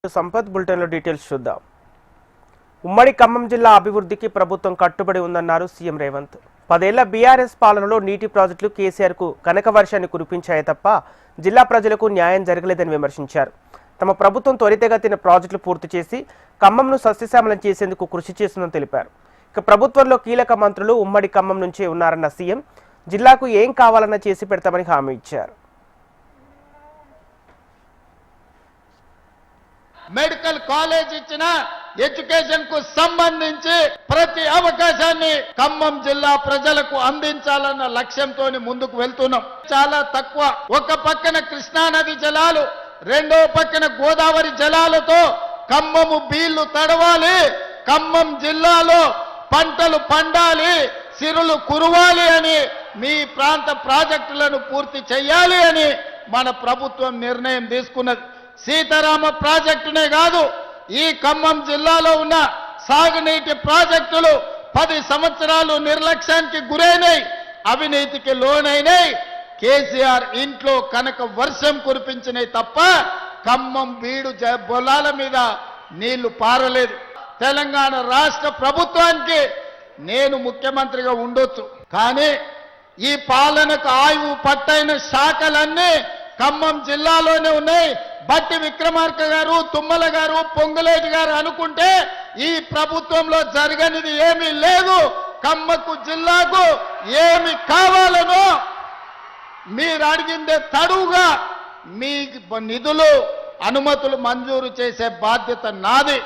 సంపత్ బులెటిన్లో డీటెయిల్స్ చూద్దాం. ఉమ్మడి ఖమ్మం జిల్లా అభివృద్ధికి ప్రభుత్వం కట్టుబడి ఉందన్నారు సీఎం రేవంత్. 10 ఏళ్ల బీఆర్ఎస్ పాలనలో నీటి ప్రాజెక్టులు కేసీఆర్కు కనక వర్షాన్ని కురిపించాయే తప్ప జిల్లా ప్రజలకు న్యాయం జరగలేదని విమర్శించారు. తమ ప్రభుత్వం త్వరితగతిన ప్రాజెక్టులు పూర్తి చేసి ఖమ్మంను సస్యశ్యామలం చేసేందుకు కృషి చేస్తుందని తెలిపారు. ఇక ప్రభుత్వంలో కీలక మంత్రులు ఉమ్మడి ఖమ్మం నుంచే ఉన్నారన్న సీఎం జిల్లాకు ఏం కావాలన్నా చేసి పెడతామని హామీ ఇచ్చారు. మెడికల్ కాలేజ్ ఇచ్చిన ఎడ్యుకేషన్ కు సంబంధించి ప్రతి అవకాశాన్ని ఖమ్మం జిల్లా ప్రజలకు అందించాలన్న లక్ష్యంతో ముందుకు వెళ్తున్నాం. చాలా తక్కువ, ఒక పక్కన కృష్ణానది జలాలు, రెండో పక్కన గోదావరి జలాలతో ఖమ్మము బీళ్లు తడవాలి, ఖమ్మం జిల్లాలో పంటలు పండాలి, సిరులు కురవాలి అని, మీ ప్రాంత ప్రాజెక్టులను పూర్తి చేయాలి అని మన ప్రభుత్వం నిర్ణయం తీసుకున్నది. సీతారామ ప్రాజెక్టునే కాదు, ఈ ఖమ్మం జిల్లాలో ఉన్న సాగునీటి ప్రాజెక్టులు 10 సంవత్సరాలు నిర్లక్ష్యానికి గురైనాయి, అవినీతికి లోనైనాయి. కేసీఆర్ ఇంట్లో కనక వర్షం కురిపించినాయి తప్ప ఖమ్మం బీడు పొలాల మీద నీళ్లు పారలేదు. తెలంగాణ రాష్ట్ర ప్రభుత్వానికి నేను ముఖ్యమంత్రిగా ఉండొచ్చు, కానీ ఈ పాలనకు ఆయువు పట్టైన శాఖలన్నీ ఖమ్మం జిల్లాలోనే ఉన్నాయి. బట్టి విక్రమార్క గారు, తుమ్మల గారు, పొంగులేటి గారు అనుకుంటే ఈ ప్రభుత్వంలో జరగనిది ఏమీ లేదు. ఖమ్మకు జిల్లాకు ఏమి కావాలనో మీరు అడిగిందే తడువుగా మీ నిధులు, అనుమతులు మంజూరు చేసే బాధ్యత నాది.